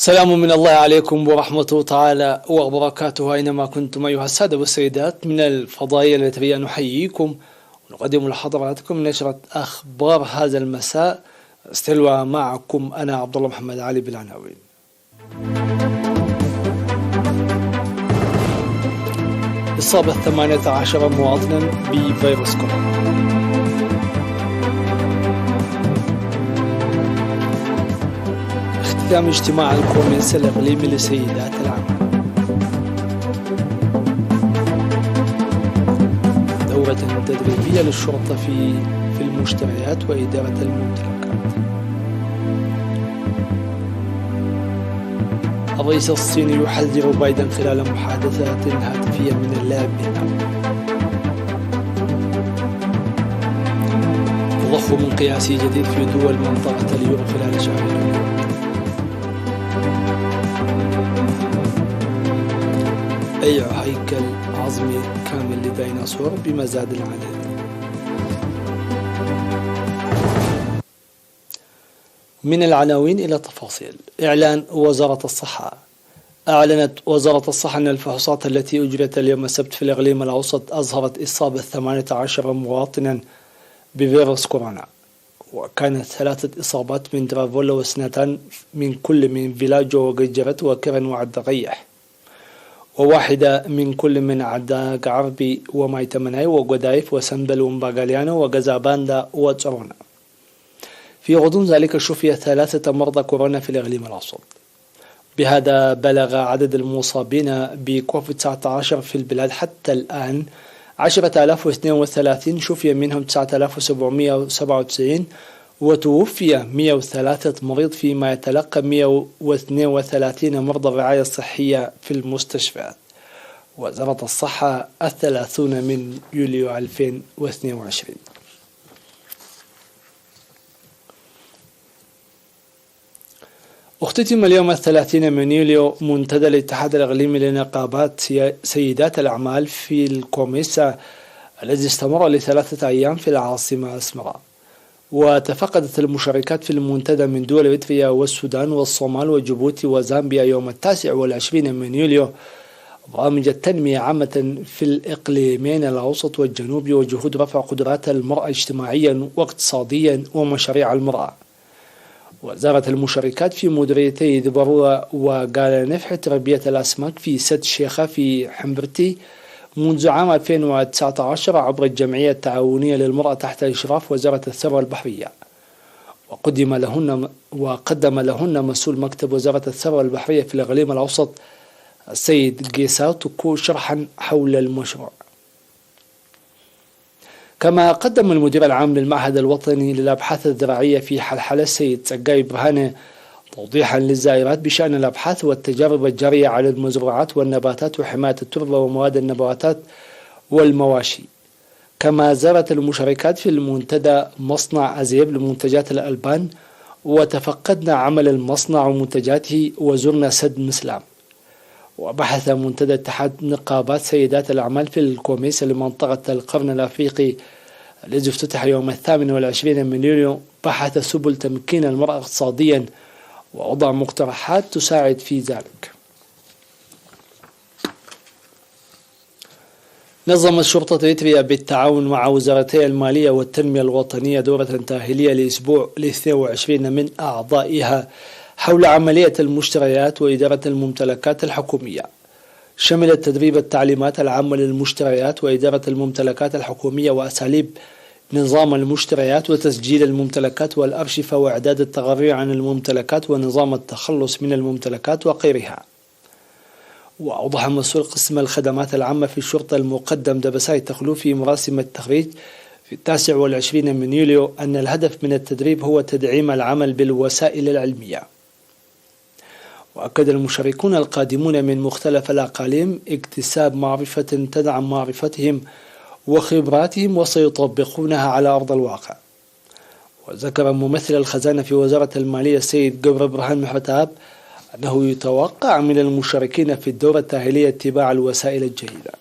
سلام من الله عليكم ورحمته تعالى وبركاته أينما كنتم أيها السادة والسيدات. من الفضائية التي نحييكم ونقدم لحضراتكم نشرة أخبار هذا المساء. استلوى معكم أنا عبد الله محمد علي بالعناوين. إصابة 18 مواطنا بفيروس كورونا. اختتام اجتماع الكوميس الإقليمي لسيدات العمل. دورة تدريبية للشرطة في المشتريات وإدارة الممتلكات. الرئيس الصيني يحذر بايدن خلال محادثات هاتفية من اللعب بالنار. تضخم قياسي جديد في دول منطقة اليورو خلال شهر يونيو. بيع هيكل عظمي كامل لديناصور بمزاد العدد. من العناوين إلى التفاصيل. إعلان وزارة الصحة. أعلنت وزارة الصحة أن الفحوصات التي أجرت اليوم السبت في الإقليم الأوسط أظهرت إصابة 18 مواطنا بفيروس كورونا، وكانت 3 إصابات من درافولا و2 من كل من فيلاجو وقجرت وكرن وعدغيح، وواحدة من كل من عداق عربي ومايتمناي وقدايف وسنبل ومباغاليانو وغزاباندا وترونا. في غضون ذلك شفي 3 مرضى كورونا في الإقليم الأوسط. بهذا بلغ عدد المصابين بكوفيد 19 في البلاد حتى الآن 10,032، شفي منهم 9,797 وتوفي 103 مريض، فيما يتلقى 132 مرضى الرعاية الصحية في المستشفيات. وزارة الصحة 30 من يوليو 2022. اختتم اليوم 30 من يوليو منتدى الاتحاد الإقليمي لنقابات سيدات الأعمال في الكوميسا الذي استمر ل3 أيام في العاصمة أسمراء. وتفقدت المشاركات في المنتدى من دول إريتريا والسودان والصومال وجيبوتي وزامبيا يوم 29 من يوليو برامج التنمية عامة في الإقليمين الأوسط والجنوبي وجهود رفع قدرات المرأة اجتماعيا واقتصاديا ومشاريع المرأة. وزارت المشاركات في مديريتي دبروا وقال نفح تربية الأسماك في سد الشيخة في حمبرتي منذ عام 2019 عبر الجمعية التعاونية للمرأة تحت إشراف وزارة الثروة البحرية. وقدم لهن مسؤول مكتب وزارة الثروة البحرية في الإقليم الأوسط السيد جيساوتوكو شرحا حول المشروع. كما قدم المدير العام للمعهد الوطني للأبحاث الزراعية في حلحلة السيد سقاي برهانة توضيحا للزائرات بشأن الأبحاث والتجارب الجارية على المزروعات والنباتات وحماية التربة ومواد النباتات والمواشي. كما زارت المشاركات في المنتدى مصنع أزيب لمنتجات الألبان وتفقدنا عمل المصنع ومنتجاته وزرنا سد مسلام. وبحث منتدى اتحاد نقابات سيدات الأعمال في الكوميسا لمنطقة القرن الأفريقي الذي افتتح يوم 28 من يوليو بحث سبل تمكين المرأة اقتصاديا ووضع مقترحات تساعد في ذلك. نظمت شرطة إريتريا بالتعاون مع وزارتي المالية والتنمية الوطنية دورة تأهيلية لأسبوع ل22 من أعضائها حول عملية المشتريات وإدارة الممتلكات الحكومية. شملت تدريب التعليمات العامة للمشتريات وإدارة الممتلكات الحكومية وأساليب نظام المشتريات وتسجيل الممتلكات والأرشفة وإعداد التقارير عن الممتلكات ونظام التخلص من الممتلكات وغيرها. وأوضح مسؤول قسم الخدمات العامة في الشرطة المقدم دبساي تخلو في مراسم التخريج في 29 من يوليو أن الهدف من التدريب هو تدعيم العمل بالوسائل العلمية. وأكد المشاركون القادمون من مختلف الأقاليم اكتساب معرفة تدعم معرفتهم وخبراتهم وسيطبقونها على أرض الواقع. وذكر ممثل الخزانة في وزارة المالية السيد قبر برهان محتاب أنه يتوقع من المشاركين في الدورة التأهيلية اتباع الوسائل الجيدة.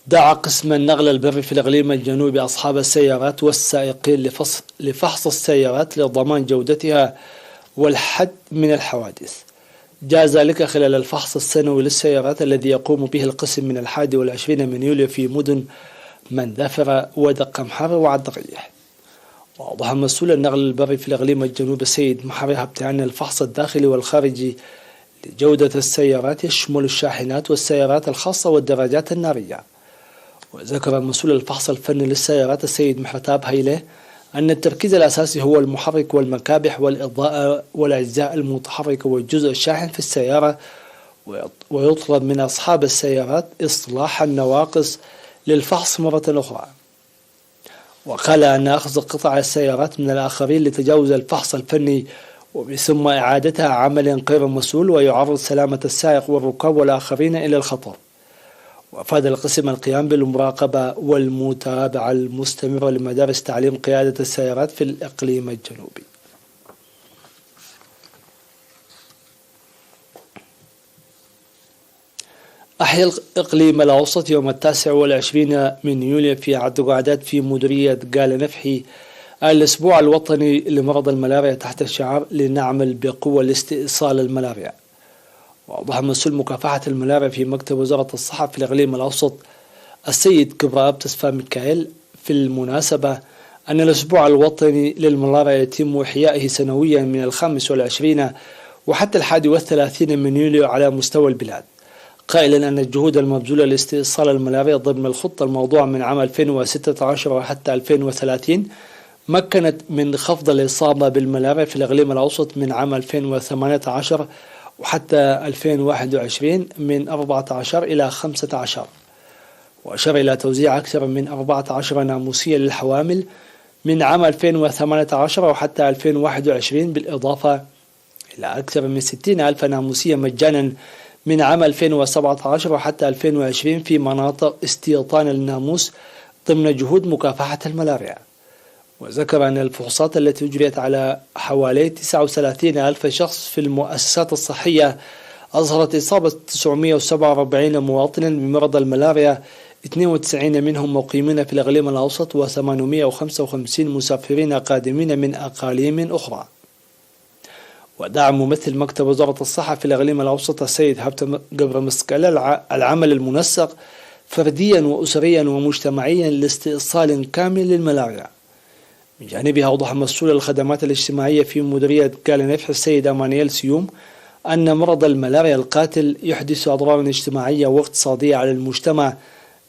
دعا قسم النقل البري في الإقليم الجنوبي أصحاب السيارات والسائقين لفحص السيارات لضمان جودتها والحد من الحوادث. جاء ذلك خلال الفحص السنوي للسيارات الذي يقوم به القسم من 21 من يوليو في مدن مندفرة ودق محار وعد الريح. وأوضح مسؤول النقل البري في الإقليم الجنوبي السيد محري هبتي أن الفحص الداخلي والخارجي لجودة السيارات يشمل الشاحنات والسيارات الخاصة والدراجات النارية. وذكر مسؤول الفحص الفني للسيارات السيد محرتاب هيله أن التركيز الأساسي هو المحرك والمكابح والإضاءة والأجزاء المتحركة والجزء الشاحن في السيارة، ويطلب من أصحاب السيارات إصلاح النواقص للفحص مرة أخرى. وقال أن أخذ قطع السيارات من الآخرين لتجاوز الفحص الفني ثم إعادتها عمل غير مسؤول ويعرض سلامة السائق والركاب والآخرين إلى الخطر. وأفاد القسم القيام بالمراقبة والمتابعة المستمرة لمدارس تعليم قيادة السيارات في الإقليم الجنوبي. أحيا الإقليم الأوسط يوم 29 من يوليو في عد قعدات في مديرية قال نفحي الأسبوع الوطني لمرض الملاريا تحت الشعار لنعمل بقوة لاستئصال الملاريا. وأوضح مسؤول مكافحة الملاريا في مكتب وزارة الصحة في الإقليم الأوسط السيد كبراب تسفى ميكائيل في المناسبة أن الأسبوع الوطني للملاريا يتم إحيائه سنويا من 25 وحتى 31 من يوليو على مستوى البلاد، قائلا أن الجهود المبذولة لاستئصال الملاريا ضمن الخطة الموضوعة من عام 2016 وحتى 2030 مكنت من خفض الإصابة بالملاريا في الإقليم الأوسط من عام 2018 وحتى 2021 من 14 إلى 15، وأشار إلى توزيع أكثر من 14 ناموسية للحوامل من عام 2018 وحتى 2021 بالإضافة إلى أكثر من 60,000 ناموسية مجانا من عام 2017 وحتى 2020 في مناطق استيطان الناموس ضمن جهود مكافحة الملاريا. وذكر أن الفحوصات التي أجريت على حوالي 39,000 شخص في المؤسسات الصحية أظهرت إصابة 947 مواطنا بمرض الملاريا، 92 منهم مقيمين في الإقليم الأوسط و855 مسافرين قادمين من أقاليم أخرى. ودعا ممثل مكتب وزارة الصحة في الإقليم الأوسط السيد هبتة قبر مسكال العمل المنسق فرديا وأسريا ومجتمعيا لاستئصال كامل للملاريا. من جانبها أوضح مسؤول الخدمات الاجتماعية في مديرية قال نفح السيد أمانييل سيوم أن مرض الملاريا القاتل يحدث أضرارا اجتماعية واقتصادية على المجتمع،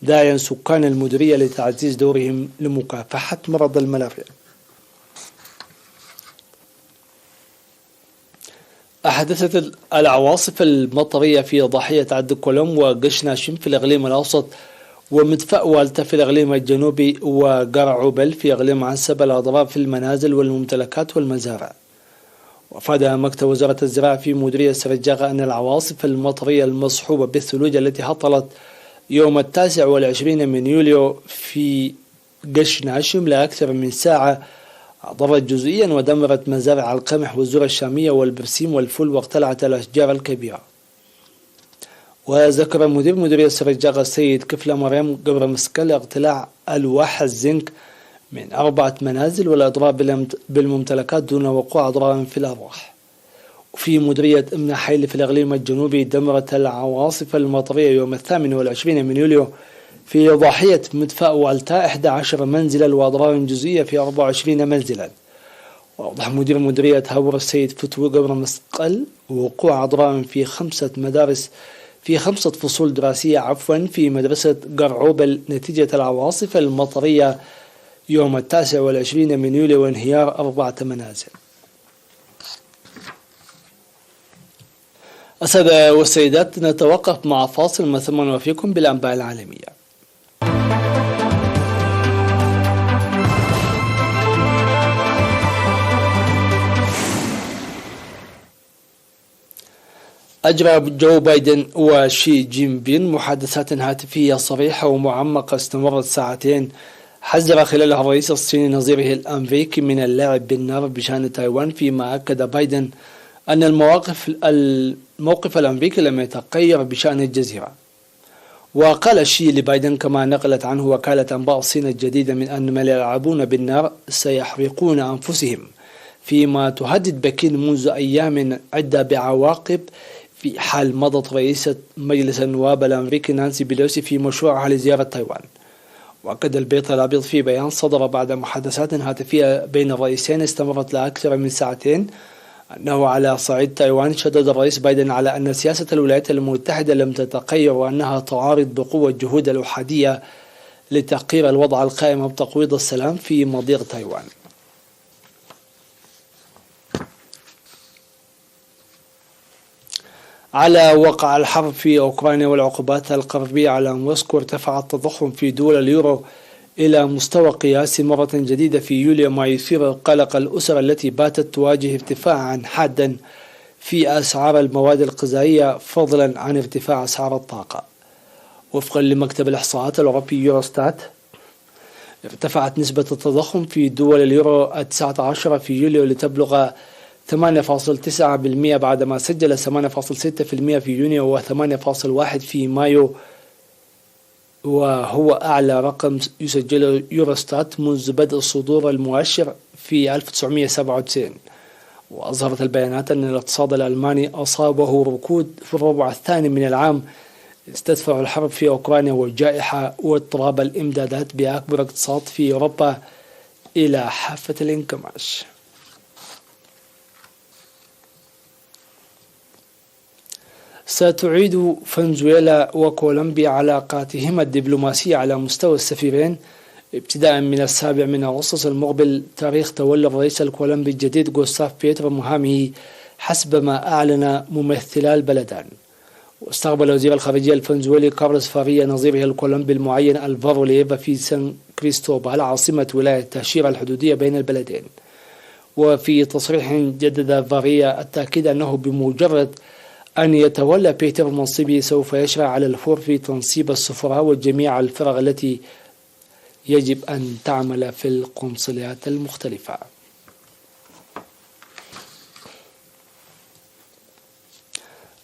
داعيا سكان المديرية لتعزيز دورهم لمكافحة مرض الملاريا. أحدثت العواصف المطرية في ضاحية عد كولوم وقش ناشم في الإقليم الأوسط ومدفأ والتا في الإقليم الجنوبي وقرعوبل في إقليم عنسب الأضرار في المنازل والممتلكات والمزارع. وأفاد مكتب وزارة الزراعة في مديرية سرجاغة أن العواصف المطرية المصحوبة بالثلوج التي هطلت يوم 29 من يوليو في قش ناشم لأكثر من ساعة ضرت جزئيا ودمرت مزارع القمح والذرة الشامية والبرسيم والفل واقتلعت الأشجار الكبيرة. وذكر مدير مديرية سرجاغة السيد كفلة مريم قبر مسكال اقتلاع ألواح الزنك من 4 منازل والإضرار بالممتلكات دون وقوع أضرار في الأرواح. وفي مديرية أمنا حيل في الإقليم الجنوبي دمرت العواصف المطرية يوم 28 من يوليو في ضاحية مدفأ والتا 11 منزلا وأضرار جزئية في 24 منزلا. وأوضح مدير مديرية هاور السيد فتوى قبر مسقل وقوع أضرار في 5 فصول دراسية في مدرسة قرعوبل نتيجة العواصف المطرية يوم 29 من يوليو وانهيار 4 منازل. السادة والسيدات نتوقف مع فاصل ثم نوافيكم بالأنباء العالمية. أجرى جو بايدن وشي جين بين محادثات هاتفية صريحة ومعمقة استمرت ساعتين، حذر خلالها الرئيس الصيني نظيره الأمريكي من اللعب بالنار بشأن تايوان، فيما أكد بايدن أن الموقف الأمريكي لم يتغير بشأن الجزيرة. وقال شي لبايدن كما نقلت عنه وكالة أنباء الصين الجديدة من أن من يلعبون بالنار سيحرقون أنفسهم، فيما تهدد بكين منذ أيام عدة بعواقب في حال مضت رئيسة مجلس النواب الأمريكي نانسي بيلوسي في مشروعها لزيارة تايوان. وأكد البيت الأبيض في بيان صدر بعد محادثات هاتفية بين الرئيسين استمرت لأكثر من ساعتين أنه على صعيد تايوان شدد الرئيس بايدن على أن سياسة الولايات المتحدة لم تتغير وأنها تعارض بقوة جهود الأحادية لتحقيق الوضع القائم بتقويض السلام في مضيق تايوان. على وقع الحرب في أوكرانيا والعقوبات الغربية على موسكو، ارتفع التضخم في دول اليورو إلى مستوى قياسي مرة جديدة في يوليو، ما يثير قلق الأسر التي باتت تواجه ارتفاعا حادا في أسعار المواد الغذائية فضلا عن ارتفاع أسعار الطاقة. وفقا لمكتب الإحصاءات الأوروبي يوروستات، ارتفعت نسبة التضخم في دول اليورو 19 في يوليو لتبلغ 8.9% بعدما سجل 8.6% في يونيو و8.1% في مايو، وهو أعلى رقم يسجله يوروستات منذ بدء صدور المؤشر في 1997. وأظهرت البيانات أن الاقتصاد الألماني أصابه ركود في الربع الثاني من العام، استدفع الحرب في أوكرانيا والجائحة واضطراب الإمدادات بأكبر اقتصاد في أوروبا إلى حافة الانكماش. ستعيد فنزويلا وكولومبيا علاقاتهما الدبلوماسية على مستوى السفيرين ابتداء من 7 أغسطس المقبل، تاريخ تولي الرئيس الكولومبي الجديد غوستاف بيترو مهامه حسب ما أعلن ممثلا البلدان. واستقبل وزير الخارجية الفنزويلي كارلوس فاريا نظيره الكولومبي المعين ألفارو ليفا في سان كريستوبال عاصمة ولاية تاشيرا الحدودية بين البلدين. وفي تصريح جدد فاريا التأكيد أنه بمجرد أن يتولى بيتر منصبه سوف يشرع على الفور في تنصيب السفراء وجميع الفرق التي يجب أن تعمل في القنصليات المختلفة.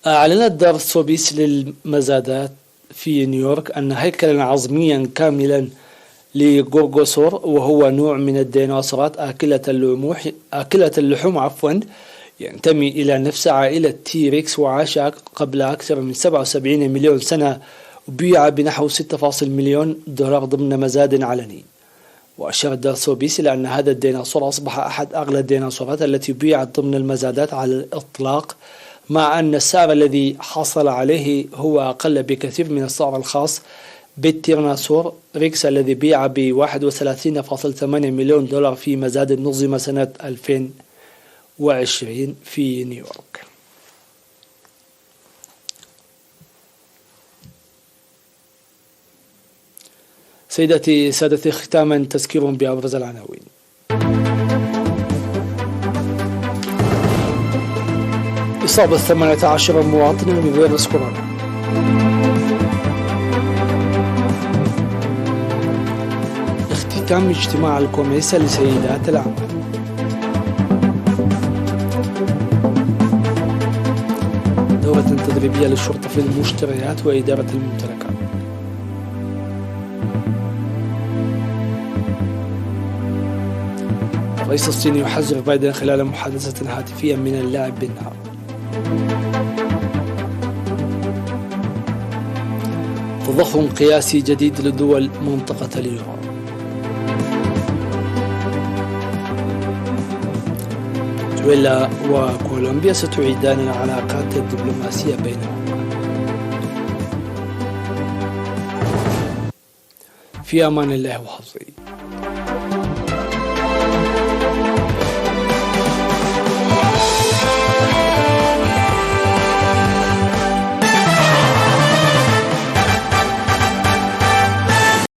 أعلنت دار سوبيس للمزادات في نيويورك أن هيكلا عظميا كاملا لغورغوسور، وهو نوع من الديناصورات آكلة اللحوم ينتمي إلى نفس عائلة تيريكس، وعاش قبل أكثر من 77 مليون سنة، وبيع بنحو 6 مليون دولار ضمن مزاد علني. وأشارت دار سوبيس إلى أن هذا الديناصور أصبح أحد أغلى الديناصورات التي بيعت ضمن المزادات على الإطلاق، مع أن السعر الذي حصل عليه هو أقل بكثير من السعر الخاص بالتيرانوسور ريكس الذي بيع ب 31.8 مليون دولار في مزاد نظم سنة 2020 في نيويورك. سيدتي سادتي، ختاما تذكير بأبرز العناوين. إصابة 18 مواطن بفيروس كورونا. اختتام اجتماع الكوميسا لسيدات الأعمال. دورة تدريبية للشرطة في المشتريات وإدارة الممتلكات. الرئيس الصيني يحذر بايدن خلال محادثة هاتفية من اللعب بالنار. تضخم قياسي جديد لدول منطقة اليورو. فنزويلا وكولومبيا ستعيدان العلاقات الدبلوماسية بينهما. في أمان الله وحفظه.